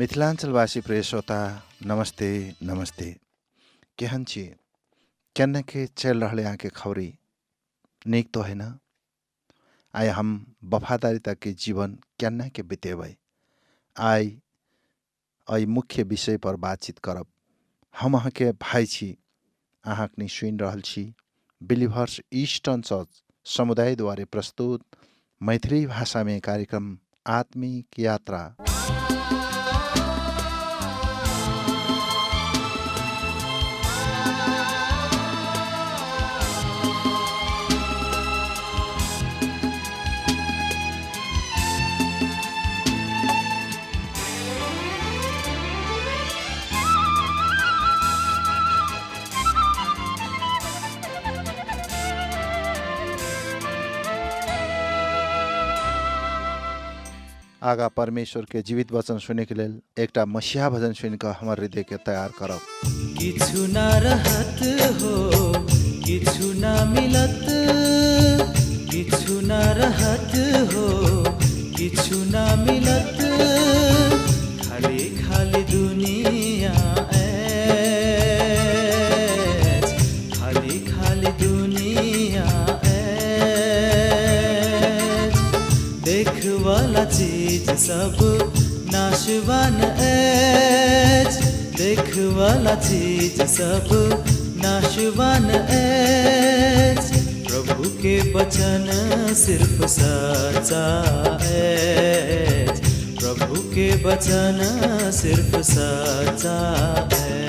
मिथिलाञ्चलवासी प्रिय श्रोता नमस्ते नमस्ते। केहन छी? केन्ने के चल रहले आके खबरी नीक तो है ना? आय हम वफादारिता के जीवन केन्ने के बितेबै आई मुख्य विषय पर बातचीत करब। हम अहाँ के भाई छी, अहाँ के सुन रहल छी बिलीभर्स ईस्टर्न चर्च समुदाय द्वारा प्रस्तुत मैथिली भाषा में कार्यक्रम आत्मिक यात्रा। आगा परमेश्वर के जीवित वचन सुने के लेल एकटा मसीहा भजन सुन के हमर हृदय के तैयार करब। किछु ना रहत हो, किछु ना मिलत, किछु ना रहत हो, किछु ना मिलत, खाली खाली दुनिया ऐछ, खाली खाली दुनिया ऐछ, देखवाला चीज सब नाशवान ऐछ, देखवाला चीज सब नाशवान ऐछ, प्रभु के वचन सिर्फ सच्चा ऐछ, प्रभु के वचन सिर्फ सच्चा ऐछ।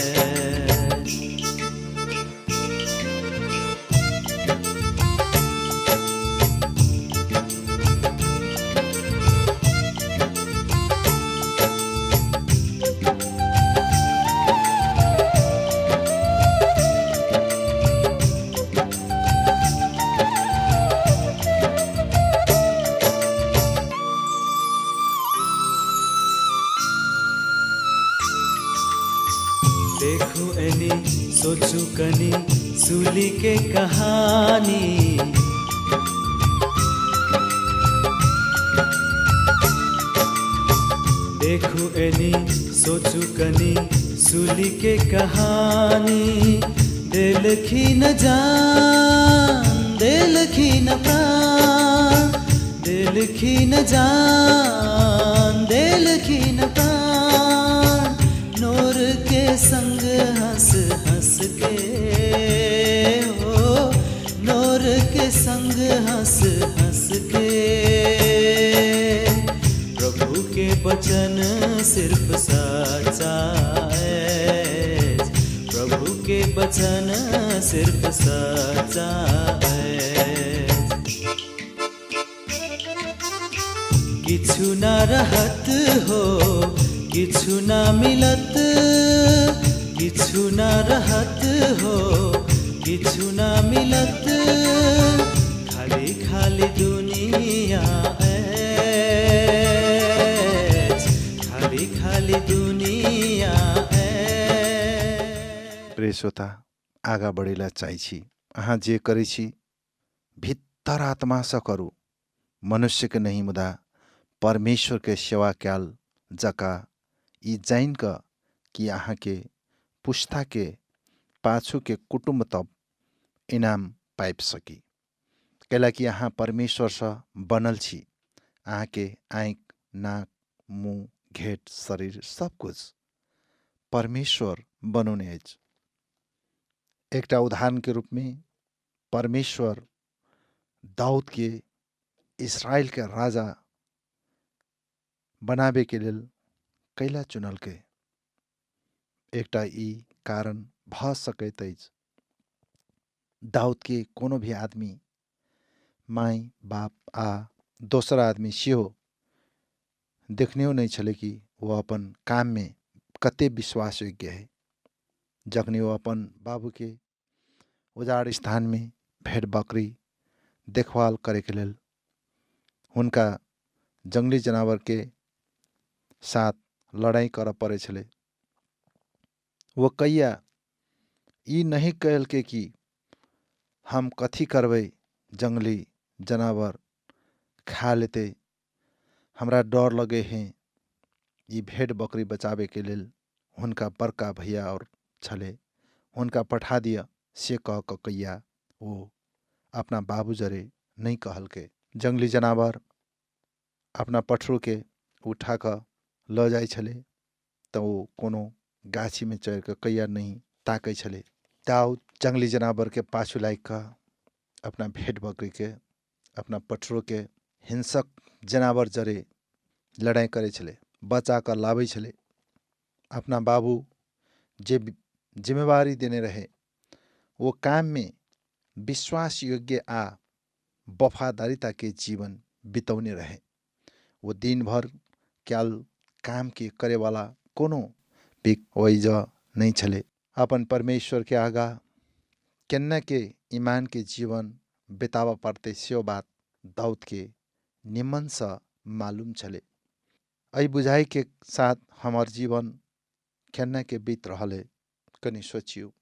देखो एनी सोचू कनी सूली के कहानी, देखो एनी सोचू कनी सूली के कहानी, देखी न जान, देखी न प्राण, देखी न जान, देखी न प्राण, नूर के संग हंस हंस के हो, नूर के संग हंस हंस के, प्रभु के वचन सिर्फ सच्चा ऐछ, प्रभु के वचन सिर्फ सच्चा ऐछ। किछु ना रहत हो, किछु ना मिलत, किछु ना रहत हो, किछु ना मिलत, खाली खाली दुनिया ऐछ, खाली खाली दुनिया ऐछ। प्रिय श्रोता आगा बढ़ेला चाहिए अहाँ जे करै छी भीतर आत्मा से करू, मनुष्य के नहीं मुदा परमेश्वर के सेवा क्याल जका ई जाइन क कि अहाँ के पुस्ता के पाछू के कुटुम्ब तब इनाम पाइप सकी, कैलाकि अहाँ परमेश्वर से बनल छी। अहाँ के आँख नाक मुँह घेट शरीर सब कुछ परमेश्वर बनौने अछि। एकटा उदाहरण के रूप में परमेश्वर दाऊद के इस्राएल के राजा बनाबे के लेल कैला चुनल के एकटा ई कारण भ सकैत अछि। दाऊद के कोनो भी आदमी माई बाप आ दोसरा आदमी सेहो देखने नहीं छले कि वो अपन काम में कते विश्वास योग्य है। जखनी वो अपन बाबू के उजाड़ स्थान में भेड़ बकरी देखभाल करे के लेल हुनका जंगली जानवर के साथ लड़ाई कर पड़े छले, वो कैया ई नहीं कहल के कि हम कथी करबै, जंगली जानवर खा लेते, हमरा डर लगे हैं, यी भेड़ बकरी बचावे के लेल हुनका बड़का भैया और छले हुनका पठा दिया से कह कैया वो अपना बाबू जरे नहीं कहल के। जंगली जनावर अपना पठरू के उठा कर ल जाय छले तो वो कोनो गाछी में चढ़ कर कैया नहीं ताकै छले। दाऊद जंगली जनावर के पाछू लाग कर अपना भेड़ बकरी के अपना पठरू के हिंसक जनावर जरे लड़ाई करे छले बचा कर लावे छले। अपना बाबू जे जिम्मेवारी देने रहे वो काम में विश्वास योग्य आ वफादारिता के जीवन बिताउने रहे। वो दिन भर क्याल काम के करे वाला कोनो भी वैज नहीं छले। अपन परमेश्वर के आगा केन्ना के ईमान के जीवन बितावा पड़ते स्यो बात दाऊद के निमन सा मालूम छले। ऐ बुझाई के साथ हमार जीवन केन्ना के बीत रहले कनी सोचियो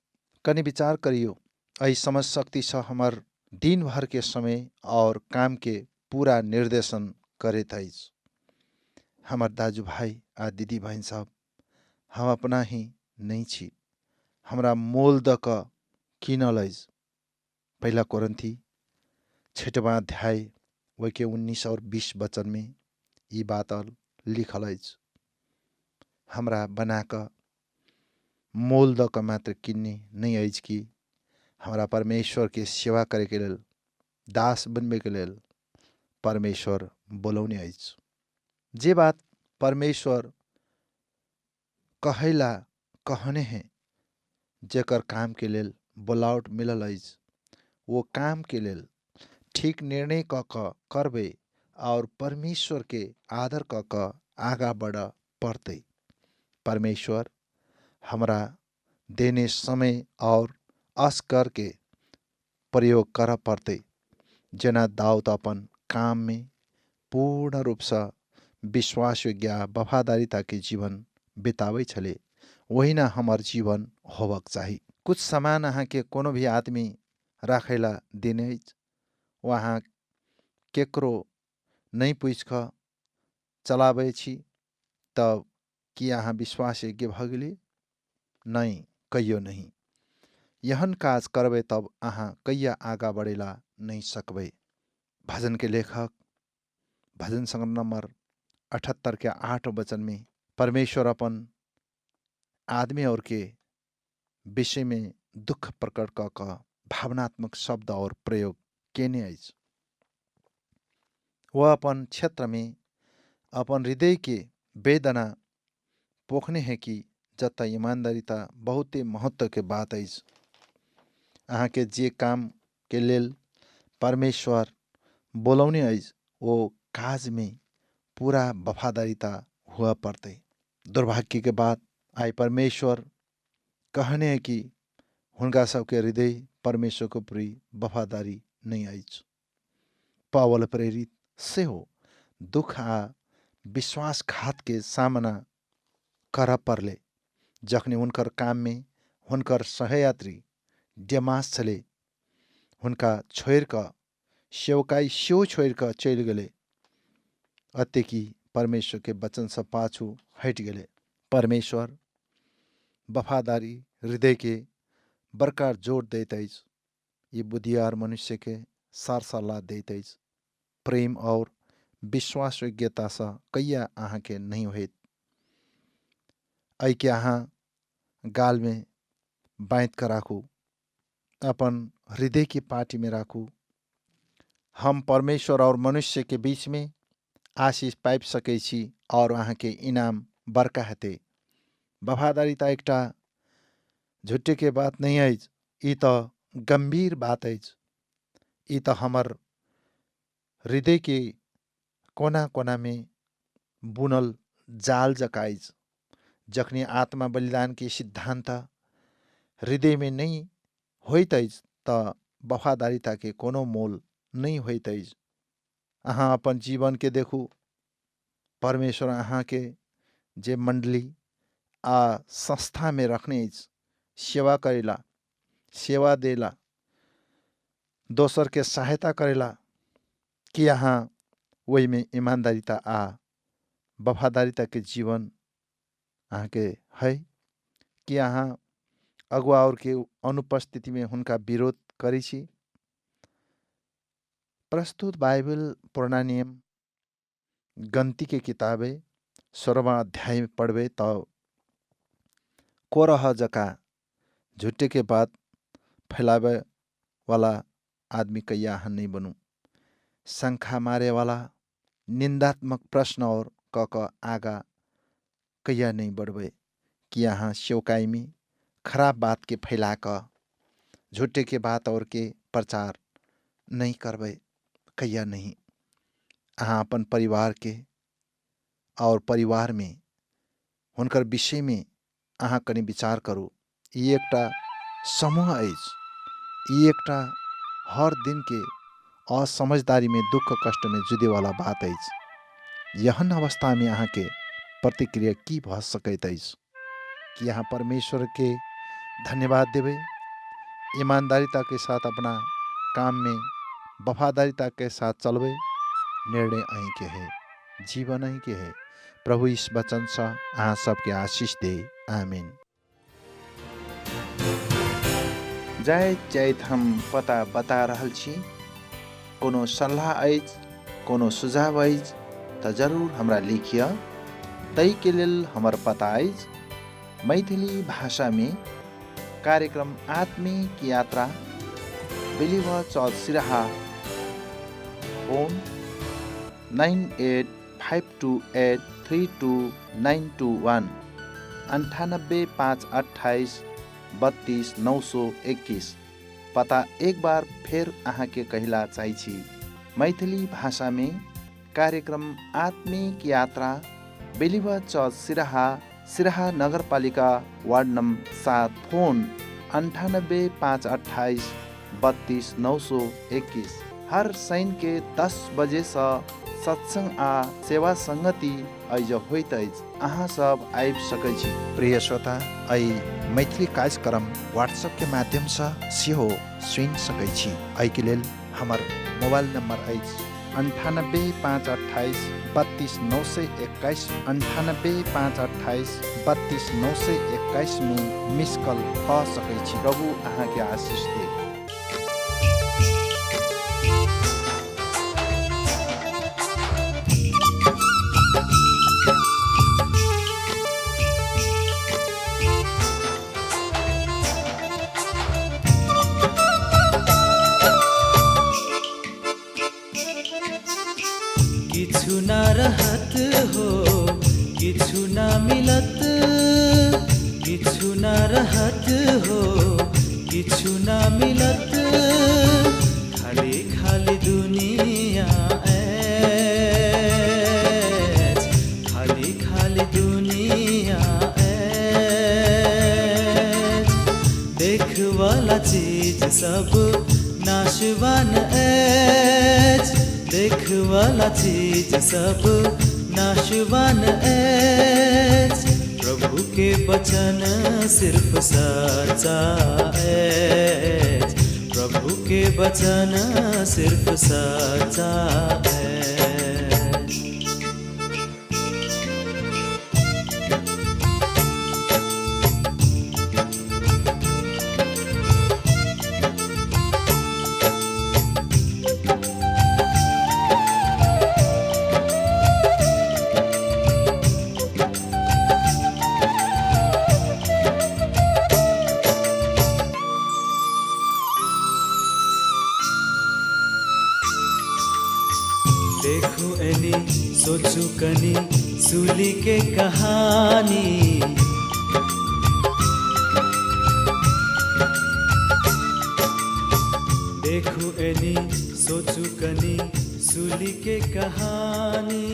कनी विचार करियो। ऐ समझ शक्ति से हमार दिन भर के समय और काम के पूरा निर्देशन करे थाइज। हमार दाजू भाई आ दीदी बहन साहब हम अपना ही नहीं छी हमरा मोल द क किन लैज। पहला कोरंथी 6वां अध्याय वके 19 और 20 वचन में ये बात लिखल हैज। हमरा बना क मोल द क मात्र किन्ने नहीं हैज कि हमरा परमेश्वर के सेवा करे के लेल दास बनबे के लेल परमेश्वर बोलौने हैज। जे बात परमेश्वर कहैला कहने हैं जेकर काम के लेल बोलावट मिलल हैज वो काम के लेल ठीक निर्णय क करबे और परमेश्वर के आदर क आगा बढ़ पड़ते। परमेश्वर हमरा देने समय और अस्कर के प्रयोग कर पड़ते। जना दाऊद अपन काम में पूर्ण रूप से विश्वास योग्य वफादारिता के जीवन बितावे छले वही ना हमार जीवन होवक चाही। कुछ सामान अहाँ के कोनो भी आदमी राखेला देने वहाँ केकरो नहीं पूछ क चलावे छी तब कि अहाँ विश्वास योग्य भगली नहीं कहियो नहीं। यहन काज करबे तब अहाँ कैया आगा बढ़ेला नहीं सकबे। भजन के लेखक भजन संग्रह नंबर 78 के 8 वचन में परमेश्वर अपन आदमी और के विषय में दुख प्रकट का भावनात्मक शब्द और प्रयोग केने आइज। वह अपन क्षेत्र में अपन हृदय के वेदना पोखने हैं कि जता ईमानदारिता बहुत महत्व के बात है। अहाँ के जे काम के लेल परमेश्वर बोलौने है वो काज में पूरा वफादारिता हुआ पड़ते। दुर्भाग्य के बाद आई परमेश्वर कहने हैं कि हुनका सबके हृदय परमेश्वर को पूरी वफादारी नहीं आई। पावल प्रेरित से हो दुख आ विश्वासघात के सामना कर परले जखनी हुनकर काम में हुनकर सहयात्री डेमास छले हुनका छोड़ क सेवकाई स्यो छोड़ क चल गले अत्ते कि परमेश्वर के वचन से पाछू हट गले। परमेश्वर वफादारी हृदय के बरकार जोड़ देते ये बुद्धियार मनुष्य के सार सल्लाह देते प्रेम और विश्वास योग्यता से कैया अहाँ के नहीं होत। ऐ के अहाँ गाल में बाँध कर राखू अपन हृदय की पार्टी में राखू। हम परमेश्वर और मनुष्य के बीच में आशीष पाइप सकै छी और अहाँ के इनाम बरका हते। वफादारिता एकटा झुट्टे के बात नहीं है ई तो गंभीर बात है। ई तो हमर हृदय के कोना कोना में बुनल जाल जकाइज। जखनी आत्मा बलिदान के सिद्धांत हृदय में नहीं होइत त वफादारिता के कोनो मोल नहीं होइत। अहाँ अपन जीवन के देखू परमेश्वर अहाँ के जे मंडली आ संस्था में रखने सेवा करेला सेवा देला दोसर के सहायता करेला कि अहाँ वही में ईमानदारिता आ वफादारिता के जीवन अहाँ के है कि अहाँ अगुआ और के अनुपस्थिति में हुनका विरोध करी छी। प्रस्तुत बाइबल पुराना नियम गन्ती के किताबे 16वां अध्याय में पढ़बे तो कोरह जका झुट्टे के बात फैलावे वाला आदमी कैया अहाँ नहीं बनू। शंखा मारे वाला निंदात्मक प्रश्न और क आगा कैया नहीं बढ़बे कि यहाँ सेवकाई में खराब बात के फैला कर झूठे के बात और के प्रचार नहीं करबे कैया नहीं। अहाँ अपन परिवार के और परिवार में हुनकर विषय में अहाँ कनी विचार करू। ये एकटा समूह अछि। ये एकटा हर दिन के असमझदारी में दुख कष्ट में जुदे वाला बात अछि। यहन अवस्था में अहाँ के प्रतिक्रिया की भ सकैत अछि कि यहाँ परमेश्वर के धन्यवाद देवे, ईमानदारिता के साथ अपना काम में वफादारिता के साथ चलबे। निर्णय अहीं के है, जीवन अहीं के है। प्रभु इस वचन से अहाँ सबके आशीष दे। आमीन। जाय चैत हम पता बता रहल छी। कोनो सलाह अछि, कोनो सुझाव अछि तो जरूर हमरा लिखिए। तई के लेल हमर पता अछि मैथिली भाषा में कार्यक्रम आत्मिक यात्रा बिलीवर चर्च सिराहा, फोन 9852832921 9858 32 921। पता एक बार फिर अहाँ के कहला चाही छी। मैथिली भाषा में कार्यक्रम आत्मिक यात्रा बिलीवर चर्च सिराहा, सिराहा नगरपालिका वार्ड नंबर 7, फोन 9858 32 921। हर शनि के 10 बजे से सत्संग आ सेवा संगति अइज होइत अछि। अहाँ सब आबि सकै छी। प्रिय श्रोता, अइ मैथिली कार्यक्रम व्हाट्सएप के माध्यम से सेहो सुनि सकै छी। अइ के लेल हमर मोबाइल नंबर अछि 9858 32 921 9858 32 921 में मिस कॉल क सकै छी। प्रभु अहाँ के आशीष दे। किछु ना रहत हो, किछु ना मिलत, किछु ना रहत हो, किछु ना मिलत, खाली खाली दुनिया ऐछ, खाली खाली दुनिया ऐछ। देख वाला चीज सब नाशवान ऐछ, देख वाला चीज सब नाशवान ऐछ। प्रभु के वचन सिर्फ सच्चा ऐछ, प्रभु के वचन सिर्फ सच्चा ऐछ। देखो एनी सोचू कनी सूली के कहानी, देखो एनी सोचू कनी सूली के कहानी।